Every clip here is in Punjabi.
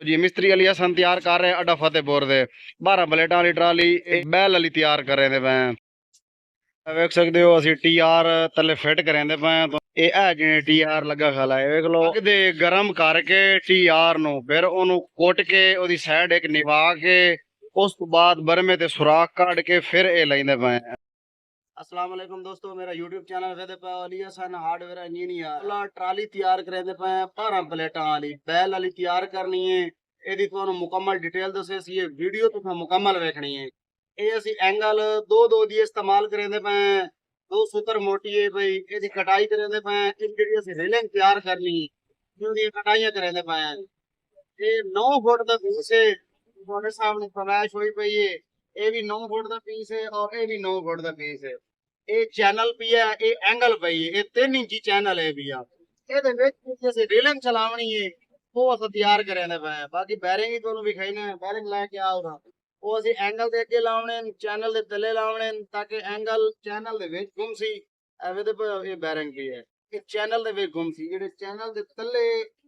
जी मिस्त्री अली असन तैयार कर रहे अड्डा फतेहपुर दे 12 प्लेटां वाली ट्राली बैल वाली तैयार कर रहे पे। वेख सकते हो असि टी आर तले फिट करेंदे पे। तो ये जिने टी आर लगा खला है वेख लो अगदे गरम करके टी आर नु फिर ओनु कोट के ओदी साइड एक निभा के उस तो बाद बरमे ते सुराख काट के फिर ये लेंदे पे। अस्सलाम वालेकुम दोस्तों, मेरा यूट्यूब चैनल वेदे पे Ali Hasan hardware engineer trolley तैयार करेंदे पे 12 प्लेटां वाली बैल वाली तैयार करनी है। ਇਹਦੀ ਤੁਹਾਨੂੰ ਮੁਕੰਮਲ ਡਿਟੇਲ ਦੱਸੇ ਸੀ ਇਹ ਵੀਡੀਓ ਤੁਸੀਂ ਮੁਕੰਮਲ ਵੇਖਣੀ ਹੈ। ਇਹ ਅਸੀਂ ਐਂਗਲ ਦੋ ਦੀ ਇਸਤੇਮਾਲ ਕरेंदे ਪਏ। ਦੋ ਸੂਤਰ ਮੋਟੀ ਹੈ ਬਈ ਇਹਦੀ ਕਟਾਈ ਕरेंदे ਪਏ। ਇਹ ਜਿਹੜੀ ਅਸੀਂ ਰੇਲਿੰਗ ਤਿਆਰ ਕਰਨੀ ਹੈ ਉਹਦੀ ਕਟਾਈਆਂ ਕरेंदे ਪਏ। ਇਹ 9 ਫੁੱਟ ਦਾ ਪੀਸ ਹੈ ਤੁਹਾਡੇ ਸਾਹਮਣੇ ਫਰਮਾਇਸ਼ ਹੋਈ ਪਈ ਹੈ। ਇਹ ਵੀ 9 ਫੁੱਟ ਦਾ ਪੀਸ ਹੈ ਔਰ ਇਹ ਵੀ 9 ਫੁੱਟ ਦਾ ਪੀਸ ਹੈ। ਇਹ ਚੈਨਲ ਪਈ ਹੈ ਇਹ ਐਂਗਲ ਪਈ ਹੈ ਇਹ 3 ਇੰਚੀ ਚੈਨਲ ਹੈ ਵੀ ਆ। ਇਹਦੇ ਵਿੱਚ ਅਸੀਂ ਰੇਲਿੰਗ ਚਲਾਉਣੀ ਹੈ वो अस तैयार करेंदे पे। बाकी बैरिंग ही तुहानू विखाई ने बैरिंग लैके आओगा वो असि एंगल दे अगे लावणे चैनल दे तले लावणे ताकि एंगल चैनल दे विच घुम सी। एवे दे ये बैरिंग भी है ये चैनल दे विच घुम सी जेडे चैनल दे तले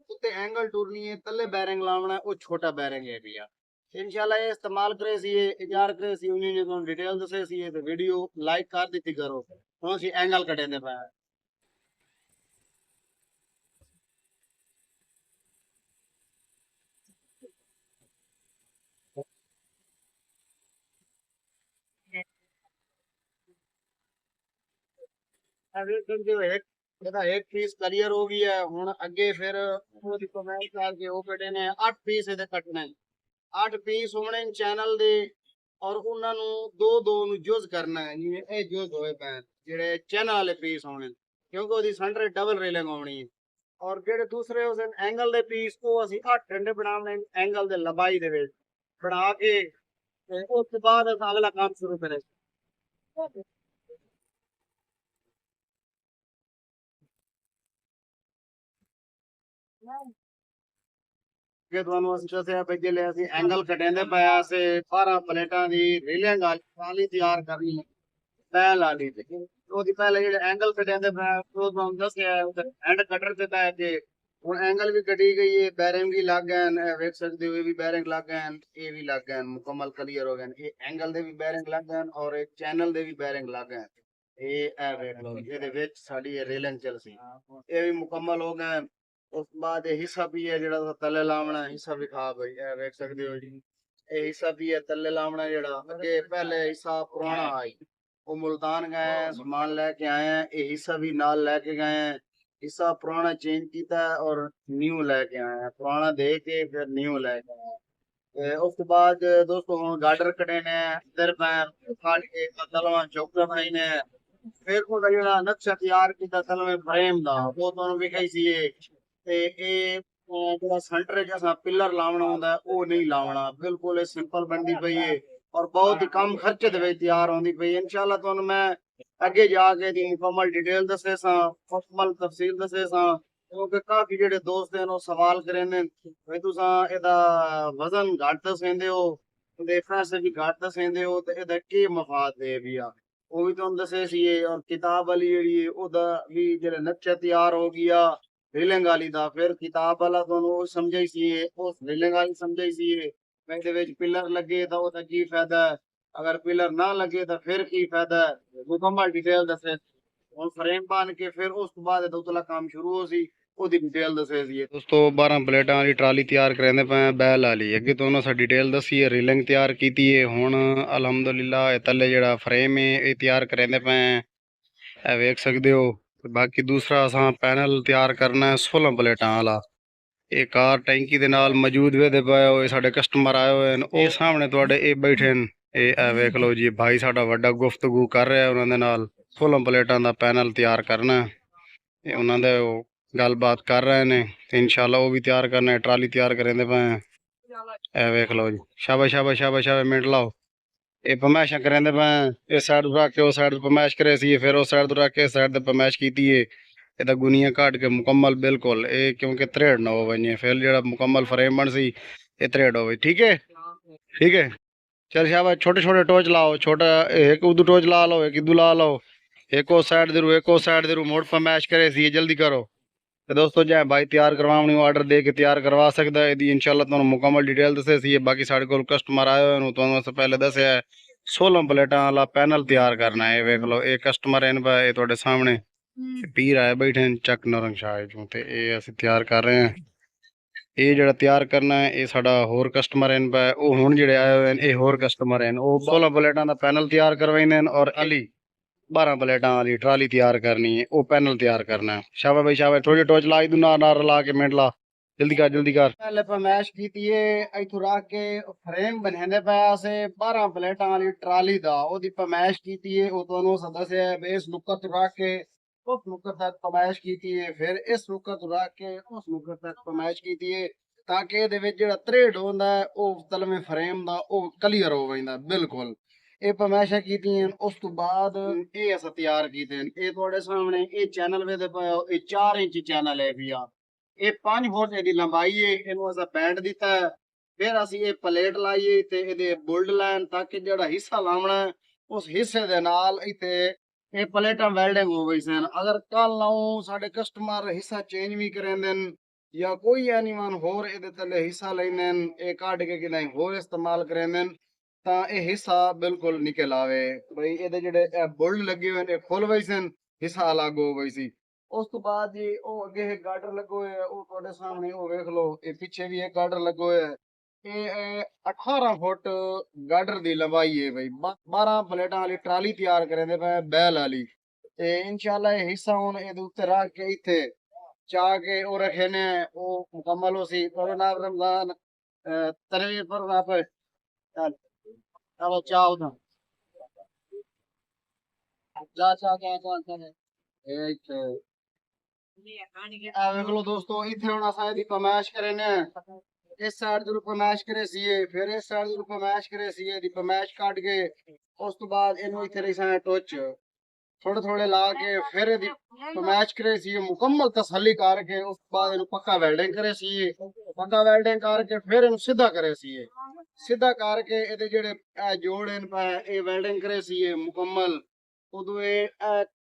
उत्ते एंगल टूरनी है तले बैरिंग लावना वो छोटा बैरिंग है भी आ। इंशाल्लाह ये इस्तेमाल करे सी ये तैयार करे सी उन्हीं ने तुहानू डिटेल दसे सी ते वीडियो लाइक कर दित्ती करो। हुण असि एंगल कटेंदे पे। एक पीस क्लियर हो गई है हुन अगे फिर ओदी कमेंट करके ओ कटे ने 8 पीस इहदे कटने 8 पीस होने चैनल दे और उन्हां नु दो नु जुज करना है जिवें ए जुज होए पे जेड़े चैनल वाले पीस होने क्योंकि ओदी सेंटर डबल रेलिंग होनी है और जेड़े दूसरे उस एंगल दे पीस ओ असि 8 डंडे बनावने एंगल दे लंबाई दे विच बना के उस तो बाद अस अगला काम शुरू करें। कि ਤੁਹਾਨੂੰ ਅਸੀਂ ਦੱਸਿਆ ਵੀ ਜਿਹੜੇ ਅਸੀਂ ਐਂਗਲ ਕਟੇਂਦੇ ਪਿਆ ਸੇ 12 ਪਲੇਟਾਂ ਦੀ ਰੇਲਿੰਗ ਵਾਲੀ ਤਿਆਰ ਕਰਨੀ ਪਹਿਲ ਵਾਲੀ ਤੇ ਉਹਦੀ ਪਹਿਲੇ ਜਿਹੜੇ ਐਂਗਲ ਕਟੇਂਦੇ ਪਿਆ ਉਹ ਤੁਹਾਨੂੰ ਦੱਸਿਆ ਐਂਡ ਕਟਰ ਤੇ ਤਾਂ ਕਿ ਹੁਣ ਐਂਗਲ ਵੀ ਕਟੀ ਗਈ ਹੈ ਬੈਰਿੰਗ ਵੀ ਲੱਗ ਗਏ ਨੇ ਵੇਖ ਸਕਦੇ ਹੋ ਇਹ ਵੀ ਬੈਰਿੰਗ ਲੱਗ ਗਏ ਨੇ ਇਹ ਵੀ ਲੱਗ ਗਏ ਮੁਕੰਮਲ ਕਲੀਅਰ ਹੋ ਗਏ ਨੇ ਇਹ ਐਂਗਲ ਦੇ ਵੀ ਬੈਰਿੰਗ ਲੱਗ ਗਏ ਔਰ ਇਹ ਚੈਨਲ ਦੇ ਵੀ ਬੈਰਿੰਗ ਲੱਗ ਗਏ ਇਹ ਵੇਖ ਲਓ ਇਹਦੇ ਵਿੱਚ ਸਾਡੀ ਇਹ ਰੇਲਿੰਗ ਚੱਲ ਸੀ ਇਹ ਵੀ ਮੁਕੰਮਲ ਹੋ ਗਏ। उस बाद हिस्सा भी है जेड़ा तले लावना हिस्सा भी खा भाई ए देख सकते हो जी ये हिस्सा भी है तले लावना जेड़ा अगे पहले हिस्सा पुराना आई वो मुल्तान गए सामान लेके आए हैं ये हिस्सा भी नाल लेके गए हैं हिस्सा पुराना चेंज किया और न्यू लेके आए हैं पुराना दे के फिर न्यू लेके आए हैं। उसके बाद दोस्तों हम गार्डर कटे ने इधर काट के तलवा चौका बनाई ने फिर वो जेड़ा नक्शा तैयार किया तलवे फ्रेम दा वो तुहानू विखाई सी ते जेड़ा सेंटर जैसा पिलर लावना होंदा है वो नहीं लावना बिल्कुल सिंपल बनती पई है और बहुत ही कम खर्चे दे विच तैयार होंदी पई है। इंशाल्लाह तुहानू मैं अगे जाके दी मुकम्मल डिटेल दसे सा मुकम्मल तफसील दसे सा क्योंकि काफी जेड़े दोस्त हैं वो सवाल करेंदे भाई तुसां एदा वजन घट दसेंदे हो ते पैसे भी घट दसेंदे हो ते एदा की मफाद दे भी आ वो भी तुहानू दसे सी और किताब वाली जेड़ी ओदा भी जेड़ा नक्शा तैयार हो गया रेलिंग वाली दा फिर किताब वाला तुहानू समझाई सी उस रेलिंग वाली समझाई सी मैं विच पिलर लगे तो ओदा की फायदा है अगर पिलर ना लगे तो फिर की फायदा है मुकम्मल डिटेल दसे हुण फ्रेम बन के फिर उस तो बाद उतला काम शुरू हो सी ओदी डिटेल दसे सी। दोस्तों 12 प्लेटां वाली ट्राली तैयार करेंदे पे बैल वाली अगे तुहानू असां डिटेल दसी है रेलिंग तैयार कीती है हुण अलहमदुलिल्लाह तले जेड़ा फ्रेम है ये तैयार करेंदे पे ए वेख सकदे हो। बाकी दूसरा असां पैनल तैयार करना है 16 प्लेटां वाला ये कार टैंकी दे नाल मौजूद वे पे होए साडे कस्टमर आए हुए हैं ये सामने तुहाडे ये बैठे हैं ये वेख लो जी भाई साडा वड्डा गुफ्तगू कर रहा है उन्हां दे नाल 16 प्लेटां दा पैनल तैयार करना है उन्हां दे गलबात कर रहे ने ते इंशाल्लाह वो भी तैयार करना है ट्राली तैयार करेंदे पे ए वेख लो जी शाबाश शाबाश शाबाश शाबाश मिनट लाओ ये पमैशा करेंदे पे इस साइड रख के उस साइड पमैश करे सी फिर उस साइड रख के इस साइड पमैश की ਇਹਦਾ ਗੁਨੀਆਂ काट के मुकम्मल बिल्कुल ये क्योंकि त्रेड़ ना हो वने फिर जो मुकम्मल फ्रेम बन सी ये त्रेड़ हो ठीक है चल शाबाश छोटे छोटे टोच लाओ छोटा एक उदू टोच ला लो एक इदू ला लो एक साइड दे रू एक साइड दे रू मोड़ पमैश करे सी जल्दी करो ਤੇ ਦੋਸਤੋ ਜੇ ਬਾਈ ਤਿਆਰ ਕਰਵਾਉਣੀ ਆਰਡਰ ਦੇ ਕੇ ਤਿਆਰ ਕਰਵਾ ਸਕਦਾ ਹੈ। ਇਹਦੀ ਇਨਸ਼ਾਅੱਲਾ ਤੁਹਾਨੂੰ ਮੁਕੰਮਲ ਡਿਟੇਲ ਦੱਸੇ ਸੀ। ਬਾਕੀ ਸਾਡੇ ਕੋਲ ਕਸਟਮਰ ਆਏ ਹੋਏ ਨੂੰ ਤੁਹਾਨੂੰ ਅਸੀਂ ਪਹਿਲੇ ਦੱਸਿਆ 16 ਪਲੇਟਾਂ ਵਾਲਾ ਪੈਨਲ ਤਿਆਰ ਕਰਨਾ ਹੈ। ਇਹ ਵੇਖ ਲਓ ਇਹ ਕਸਟਮਰ ਹਨ ਇਹ ਤੁਹਾਡੇ ਸਾਹਮਣੇ ਪੀਰ ਆਏ ਬੈਠੇ ਨੇ ਚੱਕ ਨਰੰਗ ਸ਼ਾਹ ਚੋਂ ਤੇ ਇਹ ਅਸੀਂ ਤਿਆਰ ਕਰ ਰਹੇ ਹਾਂ। ਇਹ ਜਿਹੜਾ ਤਿਆਰ ਕਰਨਾ ਹੈ ਇਹ ਸਾਡਾ ਹੋਰ ਕਸਟਮਰ ਹਨ ਉਹ ਹੁਣ ਜਿਹੜੇ ਆਏ ਹੋਏ ਨੇ ਇਹ ਹੋਰ ਕਸਟਮਰ ਹਨ। ਉਹ 16 ਪਲੇਟਾਂ ਦਾ ਪੈਨਲ ਤਿਆਰ ਕਰਵਾਉਂਦੇ ਨੇ ਔਰ ਅਲੀ 12 ਪਲੇਟਾਂ ਵਾਲੀ ਟਰਾਲੀ ਤਿਆਰ ਕਰਨੀ ਹੈ। ਉਹ ਪੈਨਲ ਤਿਆਰ ਕਰਨਾ। ਸ਼ਾਬਾਸ਼ ਭਾਈ ਸ਼ਾਬਾਸ਼। ਥੋੜੀ ਟੋਚ ਲਾ ਦੂ ਨਾ ਲਾ ਕੇ ਮਿੰਟ ਲਾ ਜਲਦੀ ਕਰ ਜਲਦੀ ਕਰ। पहले फरमाइश की थी इथों रख के फ्रेम बनाने पाया से 12 प्लेटा वाली ट्राली दा ओदी फरमाइश की थी वो दोनों सदस्य है इस नुक्कत तो रख के उस नुक्कत तक फरमाइश की थी फिर इस नुक्कत तो रख के उस नुक्कत तक फरमाइश की थी ताकि ਇਹਦੇ ਵਿੱਚ ਜਿਹੜਾ ਤਰੇੜ ਹੁੰਦਾ ਉਹ ਤਲਵੇਂ ਫਰੇਮ ਦਾ ਉਹ ਕਲੀਅਰ ਹੋ ਜਾਂਦਾ ਬਿਲਕੁਲ। ਇਹ ਫਰਮਾਇਸ਼ਾਂ ਕੀਤੀਆਂ ਉਸ ਤੋਂ ਬਾਅਦ ਇਹ ਅਸਾਂ ਤਿਆਰ ਕੀਤੇ ਇਹ ਤੁਹਾਡੇ ਸਾਹਮਣੇ ਇਹ ਚੈਨਲ ਵੇਦੇ ਪਿਆ ਇਹ 4 ਇੰਚ ਚੈਨਲ ਹੈ ਵੀ ਆ ਇਹ 5 ਫੁੱਟ ਦੀ ਲੰਬਾਈ ਹੈ। ਇਹਨੂੰ ਅਸਾਂ ਬੈਂਡ ਦਿੱਤਾ ਹੈ। ਫਿਰ ਅਸੀਂ ਇਹ ਪਲੇਟ ਲਾਈਏ ਤੇ ਇਹਦੇ ਬੁਲਡ ਲਾਈਨ ਤੱਕ ਜਿਹੜਾ ਹਿੱਸਾ ਲਾਉਣਾ ਉਸ ਹਿੱਸੇ ਦੇ ਨਾਲ ਇੱਥੇ ਇਹ ਪਲੇਟਾਂ ਵੈਲਡਿੰਗ ਹੋ ਗਈ ਸਨ। ਅਗਰ ਕੱਲ ਨੂੰ ਸਾਡੇ ਕਸਟਮਰ ਹਿੱਸਾ ਚੇਂਜ ਵੀ ਕਰਾਂਦੇ ਨੇ ਜਾਂ ਕੋਈ ਐਨੀਮਨ ਹੋਰ ਇਹਦੇ ਥੱਲੇ ਹਿੱਸਾ ਲੈਂਦੇ ਨੇ ਇਹ ਕੱਢ ਕੇ ਕਿ ਨਹੀਂ ਹੋਰ ਇਸਤੇਮਾਲ ਕਰਾਂਦੇ ਨੇ ਤਾਂ ਇਹ ਹਿੱਸਾ ਬਿਲਕੁਲ ਨਿਕਲ ਆਵੇ ਬਈ ਇਹਦੇ ਜਿਹੜੇ ਬੁਲਡ ਲੱਗੇ ਹੋਏ ਨੇ ਇਹ ਖੁੱਲ ਗਏ ਸਨ ਹਿੱਸਾ ਅਲੱਗ ਹੋ ਗਈ ਸੀ। ਉਸ ਤੋਂ ਬਾਅਦ ਜੀ ਉਹ ਅੱਗੇ ਗਾਰਡਰ ਲੱਗੇ ਹੋਏ ਆ ਉਹ ਤੁਹਾਡੇ ਸਾਹਮਣੇ ਉਹ ਵੇਖ ਲਓ ਇਹ ਪਿੱਛੇ ਵੀ ਇੱਕ ਗਾਰਡਰ ਲੱਗੇ ਹੋਏ ਆ ਇਹ 18 ਫੁੱਟ ਗਾਰਡਰ ਦੀ ਲੰਬਾਈ ਹੈ ਬਈ 12 ਪਲੇਟਾਂ ਵਾਲੀ ਟਰਾਲੀ ਤਿਆਰ ਕਰਦੇ ਪਏ ਬੈਲ ਵਾਲੀ ਤੇ ਇਨਸ਼ਾਅੱਲਾ ਇਹ ਹਿੱਸਾ ਹੁਣ ਇਹਦੇ ਉੱਤੇ ਰੱਖ ਕੇ ਇੱਥੇ ਚਾਹ ਕੇ ਉਹ ਰੱਖੇ ਨੇ ਉਹ ਮੁਕੰਮਲ ਹੋ ਸੀ ਪਰ ਨਾਮ ਰਮਜ਼ਾਨ ਤਨਵੀਰ ਪਰ ਆਪ ਚਲੋ ਚਾਹ ਉਧਰ ਚਾਹ ਇਹ ਇੱਥੇ ਵੇਖ ਲਓ ਦੋਸਤੋ ਇੱਥੇ ਹੁਣ ਅਸਾਂ ਇਹਦੀ ਫਰਮਾਇਸ਼ ਕਰੇ ਨੇ ਇਸ ਸਾਈਡ ਦੀ ਫਰਮਾਇਸ਼ ਕਰੇ ਸੀਏ ਫਿਰ ਇਸ ਸਾਈਡ ਦੀ ਫਰਮਾਇਸ਼ ਕਰੇ ਸੀਏ ਦੀ ਫਰਮਾਇਸ਼ ਕੱਢ ਕੇ ਉਸ ਤੋਂ ਬਾਅਦ ਇਹਨੂੰ ਇੱਥੇ ਲਿਖਾਂ ਟੋਚ ਥੋੜੇ ਥੋੜੇ ਲਾ ਕੇ ਫਿਰ ਇਹਦੀ ਫਰਮਾਇਸ਼ ਕਰੇ ਸੀਏ ਮੁਕੰਮਲ ਤਸੱਲੀ ਕਰਕੇ ਉਸ ਤੋਂ ਬਾਅਦ ਇਹਨੂੰ ਪੱਕਾ ਵੈਲਡਿੰਗ ਕਰੇ ਸੀਏ ਪੱਕਾ ਵੈਲਡਿੰਗ ਕਰਕੇ ਫਿਰ ਇਹਨੂੰ ਸਿੱਧਾ ਕਰੇ ਸੀਏ ਸਿੱਧਾ ਕਰਕੇ ਇਹਦੇ ਜਿਹੜੇ ਜੋੜ ਹਨ ਇਹ ਵੈਲਡਿੰਗ ਕਰੇ ਸੀਏ ਮੁਕੰਮਲ ਉਦੋਂ ਇਹ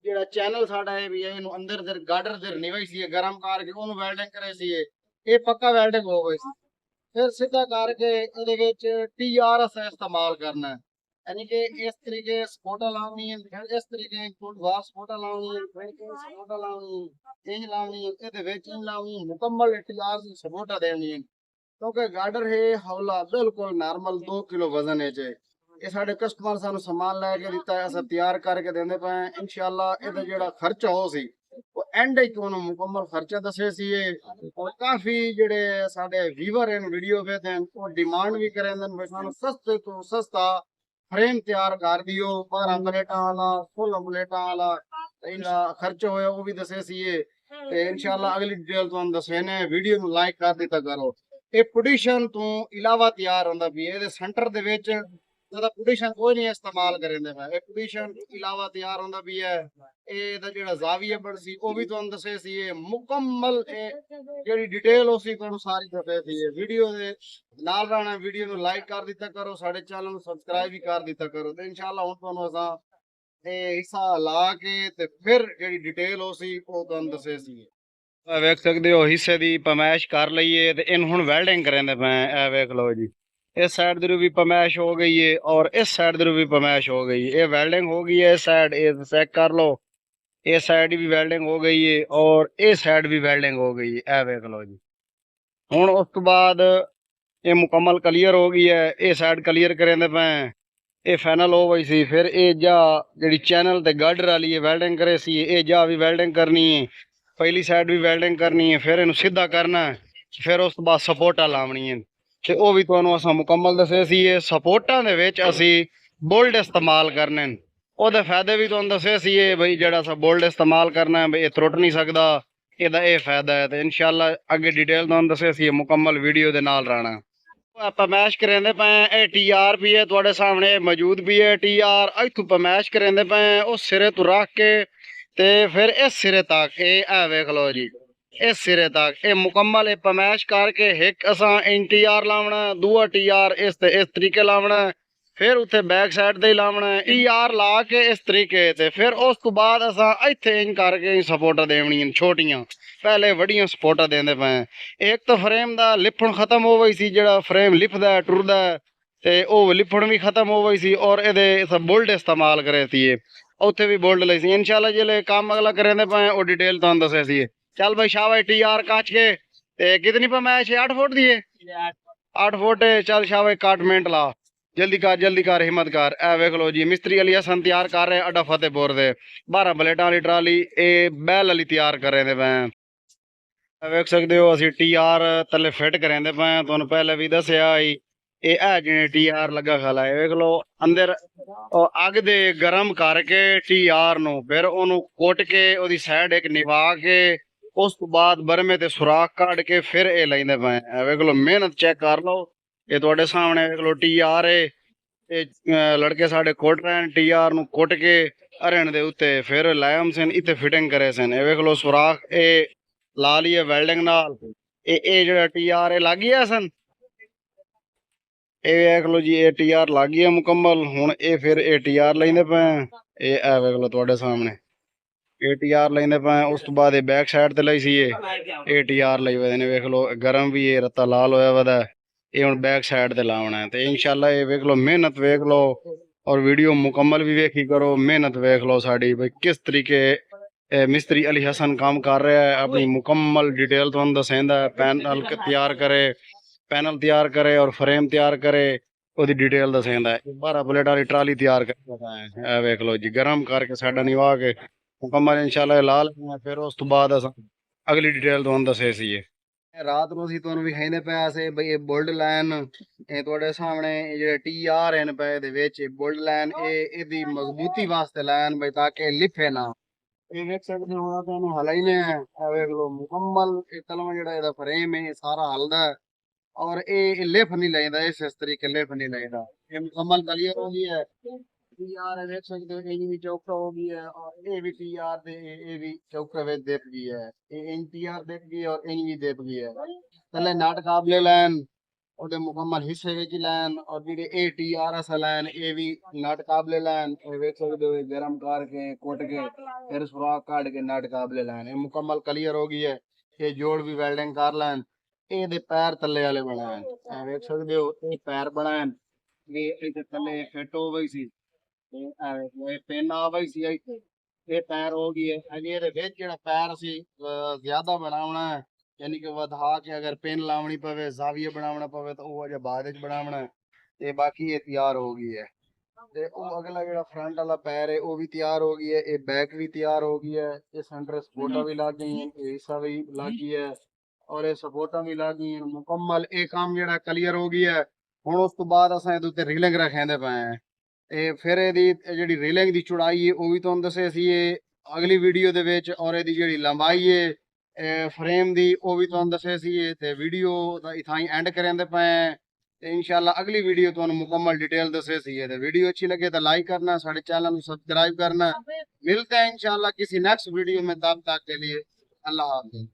ਜਿਹੜਾ ਚੈਨਲ ਸਾਡਾ ਹੈ ਵੀ ਇਹਨੂੰ ਅੰਦਰ ਦੇ ਗਾਰਡਰ ਦੇ ਨਿਵਾਈ ਸੀ ਗਰਮ ਕਰਕੇ ਉਹਨੂੰ ਵੈਲਡਿੰਗ ਕਰੇ ਸੀ ਇਹ ਪੱਕਾ ਵੈਲਡਿੰਗ ਹੋ ਗਈ ਸੀ। ਫਿਰ ਸਿੱਧਾ ਕਰਕੇ ਇਹਦੇ ਵਿੱਚ TR ਅਸਾਂ ਇਸਤੇਮਾਲ ਕਰਨਾ ਹੈ यानी कि इस तरीके सपोर्टा लानी है फिर इस तरीके वार सपोर्टा लानी है फिर सपोर्टा लानी है इंज लानी है ਇਹਦੇ ਵਿੱਚ ਇੰਜ ਲਾਉਣੀ ਮੁਕੰਮਲ TR ਦੀ ਸਪੋਰਟਾ ਦੇਣੀ ਹੈ ਕਿਉਂਕਿ ਗਾਰਡਰ ਹੈ ਹੌਲਾ ਬਿਲਕੁਲ ਨਾਰਮਲ 2 ਕਿਲੋ ਵਜ਼ਨ ਹੈ ਜੇ ਇਹ ਸਾਡੇ ਕਸਟਮਰ ਸਾਨੂੰ ਸਮਾਨ ਲੈ ਕੇ ਦਿੱਤਾ ਹੈ ਅਸਾਂ ਤਿਆਰ ਕਰਕੇ ਦਿੰਦੇ ਪਏ ਇਨਸ਼ਾਅੱਲਾ ਇਹਦਾ ਜਿਹੜਾ ਖਰਚਾ ਹੋ ਸੀ ਉਹ ਐਂਡ ਹੀ ਤੁਹਾਨੂੰ ਮੁਕੰਮਲ ਖਰਚਾ ਦੱਸੇ ਸੀ ਔਰ ਕਾਫੀ ਜਿਹੜੇ ਸਾਡੇ ਵੀਵਰ ਹਨ ਵੀਡੀਓ ਵੇਖਦੇ ਹਨ ਉਹ ਡਿਮਾਂਡ ਵੀ ਕਰਦੇ ਨੇ ਸਾਨੂੰ ਸਸਤੇ ਤੋਂ ਸਸਤਾ फ्रेम तैयार कर दियो 12 प्लेटा वाला 16 प्लेटा वाला इनका खर्च होया वो भी दसे सी ते इंशाल्लाह अगली डिटेल तुहानू दसे ने वीडियो नु लाइक कर दिता करो। ये पोजीशन तो इलावा तैयार होंदा भी ए सेंटर दे विच ज्यादा पोजीशन कोई नहीं इस्तेमाल करेंदे मैं ए पोजीशन इलावा तैयार होंदा भी है ए दा जेड़ा जाविया बड़ सी ओ भी तुहानू दसे सी मुकम्मल ए जेड़ी डिटेल हो सी तुहानू सारी दसे सी वीडियो दे नाल रहना वीडियो नु लाइक कर दिता करो साडे चैनल नु सब्सक्राइब भी कर दिता करो ते इंशाल्लाह हुन तुहानू असां ए हिस्सा ला के ते फिर जेड़ी डिटेल हो सी ओ तुहानू दसे सी ਵੇਖ ਸਕਦੇ ਹੋ ਹਿੱਸੇ ਦੀ ਪਮੈਸ਼ ਕਰ ਲਈਏ ਤੇ ਇਹਨੂੰ ਹੁਣ ਵੈਲਡਿੰਗ ਕਰਾਂਦੇ ਪਏ ਇਹ ਵੇਖ ਲਓ ਜੀ ਇਸ ਸਾਈਡ ਦੇ ਵੀ ਪਮੈਸ਼ ਹੋ ਗਈ ਹੈ ਔਰ ਇਸ ਸਾਈਡ ਦੇ ਵੀ ਪਮੈਸ਼ ਹੋ ਗਈ ਇਹ ਵੈਲਡਿੰਗ ਹੋ ਗਈ ਹੈ। ਇਸ ਸਾਈਡ ਇਹ ਚੈੱਕ ਕਰ ਲਓ ਇਸ ਸਾਈਡ ਵੀ ਵੈਲਡਿੰਗ ਹੋ ਗਈ ਹੈ ਔਰ ਇਹ ਸਾਈਡ ਵੀ ਵੈਲਡਿੰਗ ਹੋ ਗਈ ਹੈ ਇਹ ਵੇਖ ਲਓ ਜੀ। ਹੁਣ ਉਸ ਤੋਂ ਬਾਅਦ ਇਹ ਮੁਕੰਮਲ ਕਲੀਅਰ ਹੋ ਗਈ ਹੈ ਇਹ ਸਾਈਡ ਕਲੀਅਰ ਕਰਾਂਦੇ ਪਏ ਇਹ ਫਾਈਨਲ ਹੋ ਗਈ ਸੀ। ਫਿਰ ਇਹ ਜਾ ਜਿਹੜੀ ਚੈਨਲ ਤੇ ਗਾਰਡਰ ਵਾਲੀ ਹੈ ਵੈਲਡਿੰਗ ਕਰੇ ਸੀ ਇਹ ਜਾ ਵੀ ਵੈਲਡਿੰਗ ਕਰਨੀ ਹੈ ਪਹਿਲੀ ਸਾਈਡ ਵੀ ਵੈਲਡਿੰਗ ਕਰਨੀ ਹੈ ਫਿਰ ਇਹਨੂੰ ਸਿੱਧਾ ਕਰਨਾ ਹੈ ਫਿਰ ਉਸ ਤੋਂ ਬਾਅਦ ਸਪੋਰਟਾਂ ਲਾਉਣੀ ਹੈ ਤੇ ਉਹ ਵੀ ਤੁਹਾਨੂੰ ਅਸਾਂ ਮੁਕੰਮਲ ਦੱਸੇ ਸੀ। ਇਹ ਸਪੋਰਟਾਂ ਦੇ ਵਿੱਚ ਅਸੀਂ ਬੋਲਡ ਇਸਤੇਮਾਲ ਕਰਨੇ ਨੇ ਉਹਦੇ ਫਾਇਦੇ ਵੀ ਤੁਹਾਨੂੰ ਦੱਸੇ ਸੀ ਬਈ ਜਿਹੜਾ ਅਸਾਂ ਬੋਲਡ ਇਸਤੇਮਾਲ ਕਰਨਾ ਬਈ ਇਹ ਟੁੱਟ ਨਹੀਂ ਸਕਦਾ ਇਹਦਾ ਇਹ ਫਾਇਦਾ ਹੈ ਤੇ ਇਨਸ਼ਾਅੱਲਾ ਅੱਗੇ ਡਿਟੇਲ ਤੁਹਾਨੂੰ ਦੱਸੇ ਸੀ ਮੁਕੰਮਲ ਵੀਡੀਓ ਦੇ ਨਾਲ ਰਹਿਣਾ। ਆਪਾਂ ਮੈਸ਼ ਕਰਾਂਦੇ ਪਏ ਇਹ TR ਵੀ ਹੈ ਤੁਹਾਡੇ ਸਾਹਮਣੇ ਮੌਜੂਦ ਵੀ ਹੈ TR ਇੱਥੋਂ ਪਮੈਸ਼ ਕਰਾਂਦੇ ਪਏ ਉਸ ਸਿਰੇ ਤੋਂ ਰੱਖ ਕੇ ਤੇ ਫਿਰ ਇਸ ਸਿਰੇ ਤੱਕ ਇਹ ਵੇਖ ਲਓ ਜੀ ਇਸ ਸਿਰੇ ਤੱਕ ਇਹ ਮੁਕੰਮਲ ਇਹ ਪਮੈਸ਼ ਕਰਕੇ ਇੱਕ ਅਸਾਂ TR ਲਾਉਣਾ ਦੂਆ TR ਇਸ ਤੇ ਇਸ ਤਰੀਕੇ ਲਾਉਣਾ ਫਿਰ ਉੱਥੇ ਬੈਕ ਸਾਈਡ ਤੇ ਲਾਉਣਾ TR ਲਾ ਕੇ ਇਸ ਤਰੀਕੇ ਤੇ ਫਿਰ ਉਸ ਤੋਂ ਬਾਅਦ ਅਸਾਂ ਇੱਥੇ ਇੰਜ ਕਰਕੇ ਸਪੋਰਟਾਂ ਦੇਵਣੀਆਂ ਛੋਟੀਆਂ ਪਹਿਲੇ ਵੱਡੀਆਂ ਸਪੋਰਟਾਂ ਦਿੰਦੇ ਪਏ। ਇੱਕ ਤਾਂ ਫਰੇਮ ਦਾ ਲਿਫਣ ਖਤਮ ਹੋ ਗਈ ਸੀ, ਜਿਹੜਾ ਫਰੇਮ ਲਿਫਦਾ ਟੁਰਦਾ ਤੇ ਉਹ ਲਿਫਣ ਵੀ ਖਤਮ ਹੋ ਗਈ ਸੀ, ਔਰ ਇਹਦੇ ਸਭ ਬੋਲਟ ਇਸਤੇਮਾਲ ਕਰੇ ਸੀ। ਉੱਥੇ ਵੀ ਬੋਲਟ ਲਈ ਸੀ। ਇਨਸ਼ਾਅੱਲਾ ਜਿਹੜੇ ਕੰਮ ਅਗਲਾ ਕरेंदे ਪਏ ਉਹ ਡਿਟੇਲ ਤੁਹਾਨੂੰ ਦੱਸਿਆ ਸੀ। ਚੱਲ ਭਾਈ ਸ਼ਾਬਾਸ਼ TR ਕਾਚ ਕੇ ਤੇ ਕਿਤਨੀ ਪਮੈਸ਼ 8 ਫੁੱਟ ਦੀ ਹੈ 8 ਫੁੱਟ ਚੱਲ ਸ਼ਾਬਾਸ਼ 61 ਮਿੰਟ ਲਾ ਜਲਦੀ ਕਰ ਹਿੰਮਤ ਕਰ। ਇਹ ਵੇਖ ਲਓ ਜੀ ਮਿਸਤਰੀ ਅਲੀ ਹਸਨ ਤਿਆਰ ਕਰ ਰਹੇ ਅੱਡਾ ਫਤਿਹਪੁਰ ਦੇ 12 ਬਲੇਟਾਂ ਵਾਲੀ ਟਰਾਲੀ ਇਹ ਬੈਲ ਵਾਲੀ ਤਿਆਰ ਕਰ ਰਹੇ ਨੇ ਪਏ। ਵੇਖ ਸਕਦੇ ਹੋ ਅਸੀਂ TR ਥੱਲੇ ਫਿੱਟ ਕਰਾਂਦੇ ਪਏ। ਤੁਹਾਨੂੰ ਪਹਿਲੇ ਵੀ ਦੱਸਿਆ ਹੀ ਇਹ ਜਿਹੜੇ TR ਲੱਗਾ ਖਲਾ ਹੈ ਵੇਖ ਲਓ ਅੰਦਰ ਅੱਗ ਦੇ ਗਰਮ ਕਰਕੇ TR ਨੂੰ ਫਿਰ ਉਹਨੂੰ ਕੁੱਟ ਕੇ ਉਹਦੀ ਸਾਈਡ ਇੱਕ ਨਿਵਾ ਕੇ ਉਸ ਤੋਂ ਬਾਅਦ ਬਰਮੇ ਤੇ ਸੁਰਾਖ ਕੱਢ ਕੇ ਫਿਰ ਇਹ ਲੈਂਦੇ ਪਏ। ਵੇਖ ਲਓ ਮਿਹਨਤ ਚੈੱਕ ਕਰ ਲਓ। ਇਹ ਤੁਹਾਡੇ ਸਾਹਮਣੇ ਵੇਖ ਲਓ TR ਹੈ। ਇਹ ਲੜਕੇ ਸਾਡੇ ਕੁੱਟ ਰਹੇ ਨੇ TR ਨੂੰ ਕੁੱਟ ਕੇ ਅਰਨ ਦੇ ਉੱਤੇ ਫਿਰ ਲਾਇਮ ਸਨ ਇੱਥੇ ਫਿਟਿੰਗ ਕਰੇ ਸਨ। ਇਹ ਵੇਖ ਲਓ ਸੁਰਾਖ ਇਹ ਲਾ ਲਈਏ ਵੈਲਡਿੰਗ ਨਾਲ। ਇਹ ਜਿਹੜਾ TR ਇਹ ਲੱਗ ਗਿਆ ਸਨ। ਇਹ ਵੇਖ ਲਓ ਜੀ ਇਹ TR ਲੱਗ ਗਿਆ ਮੁਕੰਮਲ। ਹੁਣ ਇਹ ਫਿਰ ਇਹ TR ਲੈਂਦੇ ਪਏ। ਇਹ ਵੇਖ ਲਓ ਤੁਹਾਡੇ ਸਾਹਮਣੇ ਇਹ TR ਲੈਂਦੇ ਪਏ। ਉਸ ਤੋਂ ਬਾਅਦ ਇਹ ਬੈਕ ਸਾਈਡ ਤੇ ਲਈ ਸੀ ਇਹ TR ਲਈ ਹੋਏ ਨੇ। ਵੇਖ ਲਓ ਗਰਮ ਵੀ ਇਹ ਰੱਤਾ ਲਾਲ ਹੋਇਆ ਵਦਾ। ਇਹ ਹੁਣ ਬੈਕ ਸਾਈਡ ਤੇ ਲਾਉਣਾ ਤੇ ਇਨਸ਼ਾਅੱਲਾ ਇਹ ਵੇਖ ਲਓ ਮਿਹਨਤ ਵੇਖ ਲਓ ਔਰ ਵੀਡੀਓ ਮੁਕੰਮਲ ਵੀ ਵੇਖੀ ਕਰੋ। ਮਿਹਨਤ ਵੇਖ ਲਓ ਸਾਡੀ ਬਈ ਕਿਸ ਤਰੀਕੇ ਮਿਸਤਰੀ ਅਲੀ ਹਸਨ ਕੰਮ ਕਰ ਰਿਹਾ ਹੈ। ਆਪਣੀ ਮੁਕੰਮਲ ਡਿਟੇਲ ਤੁਹਾਨੂੰ ਦੱਸਦਾ ਪੈਨਲ ਤਿਆਰ करे और फ्रेम तैयार करे ਉਹਦੀ ਡਿਟੇਲ ਦੱਸਦਾ। 12 ਪਲੇਟ ਵਾਲੀ ਟਰਾਲੀ ਤਿਆਰ ਕਰਦਾ ਹੈ। ਇਹ ਵੇਖ ਲਓ ਜੀ ਗਰਮ ਕਰਕੇ ਸਾਡਾ ਨਿਵਾ ਕੇ ਮੁਕੰਮਲ ਇਨਸ਼ਾਅੱਲਾ ਲਾ ਲੈਣਾ। ਫਿਰ ਉਸ ਤੋਂ ਬਾਅਦ ਅਸਾਂ ਅਗਲੀ ਡਿਟੇਲ ਤੁਹਾਨੂੰ ਦੱਸੇ ਸੀ। ਰਾਤ ਨੂੰ ਅਸੀਂ ਤੁਹਾਨੂੰ ਵਿਖਾਉਂਦੇ ਪਏ ਸੀ ਬਈ ਇਹ ਬੁਲਡ ਲਾਈਨ ਇਹ ਤੁਹਾਡੇ ਸਾਹਮਣੇ ਜਿਹੜੇ TR ਹਨ ਪਏ ਦੇ ਵਿੱਚ ਬੁਲਡ ਲਾਈਨ ਇਹ ਇਹਦੀ ਮਜ਼ਬੂਤੀ ਵਾਸਤੇ ਲਾਈਨ ਬਈ ਤਾਂ ਕਿ ਲਿਫੇ ਨਾ। ਇਹ ਵੇਖ ਸਕਦੇ ਹੋ ਤੁਹਾਨੂੰ ਹਲਾਈਨੇ ਇਹ ਵੇਖ ਲਓ ਮੁਕੰਮਲ ਇਹ ਕਲਮ ਜਿਹੜਾ ਇਹਦਾ ਫਰੇਮ ਹੈ ਸਾਰਾ ਹਲਦਾ और ये लिफ नहीं लेंदा इस तरीके लिफ नहीं लेंदा। ये मुकम्मल क्लियर हो गई है। TR देख सकते हो ये भी चौका हो गई है और ये भी TR दे ये भी चौका वे देख गई है। ये इन TR देख गई और इन भी देख गई है। तले नाट काबले लाइन और मुकम्मल हिस्से विच लाइन और जेडे ए TR असा लाइन ये भी नाट काबले लाइन देख सकते हो गरम करके कुट के फिर सुराख काट के नाट काबले लाइन ये मुकम्मल क्लियर हो गई है। ये जोड़ भी वेल्डिंग कर लाइन ਇਹਦੇ ਪੈਰ ਥੱਲੇ ਵਾਲੇ ਬਣਾਏ ਐ ਵੇਖ ਸਕਦੇ ਹੋ। ਇਹ ਪੈਰ ਬਣਾਏ ਵੀ ਇਹਦੇ ਥੱਲੇ ਫਿੱਟ ਹੋ ਗਈ ਸੀ ਤੇ ਇਹ ਪਿੰਨ ਆ ਗਈ ਸੀ ਇੱਥੇ ਇਹ ਪੈਰ ਹੋ ਗਈ ਹੈ। ਅਜੇ ਇਹਦੇ ਵਿੱਚ ਜਿਹੜਾ ਪੈਰ ਸੀ ਜ਼ਿਆਦਾ ਬਣਾਉਣਾ ਹੈ ਯਾਨੀ ਕਿ ਵਧਾ ਕੇ ਅਗਰ ਪਿੰਨ ਲਾਉਣੀ ਪਵੇ ਜ਼ਾਵੀਆ ਬਣਾਉਣਾ ਪਵੇ ਤਾਂ ਉਹ ਅਜੇ ਬਾਅਦ ਵਿੱਚ ਬਣਾਉਣਾ ਤੇ ਬਾਕੀ ਇਹ ਤਿਆਰ ਹੋ ਗਈ ਹੈ। ਤੇ ਉਹ ਅਗਲਾ ਜਿਹੜਾ ਫਰੰਟ ਵਾਲਾ ਪੈਰ ਹੈ ਉਹ ਵੀ ਤਿਆਰ ਹੋ ਗਈ ਹੈ। ਇਹ ਬੈਕ ਵੀ ਤਿਆਰ ਹੋ ਗਈ ਹੈ। ਇਹ ਸੈਂਟਰ ਸਪੋਰਟਾਂ ਵੀ ਲੱਗ ਗਈਆਂ ਇਹ ਹਿੱਸਾ ਵੀ ਲੱਗ ਗਈ ਹੈ और ये सपोर्टा भी लग गई मुकम्मल। ये काम जो क्लीयर हो गई है। हुण उस तो बाद असां इहदे उत्ते रीलिंग रखेंदे पए हैं। ते फिर इहदी जिहड़ी रीलिंग दी चौड़ाई है वो भी तुहानूं दस्से सी अगली वीडियो दे विच और इहदी जिहड़ी लंबाई है फ्रेम दी वो भी तुहानूं दस्से सी ते वीडियो दा इथां एंड करेंदे पए हैं। ते इंशाअल्लाह अगली वीडियो तुहानूं मुकम्मल डिटेल दस्से सी ते वीडियो अच्छी लगे तो लाइक करना साडे चैनल को सब्सक्राइब करना। मिलते हैं इंशाअल्लाह किसी नेक्स्ट वीडियो में। तब तक के लिए अल्लाह हाफ़िज़।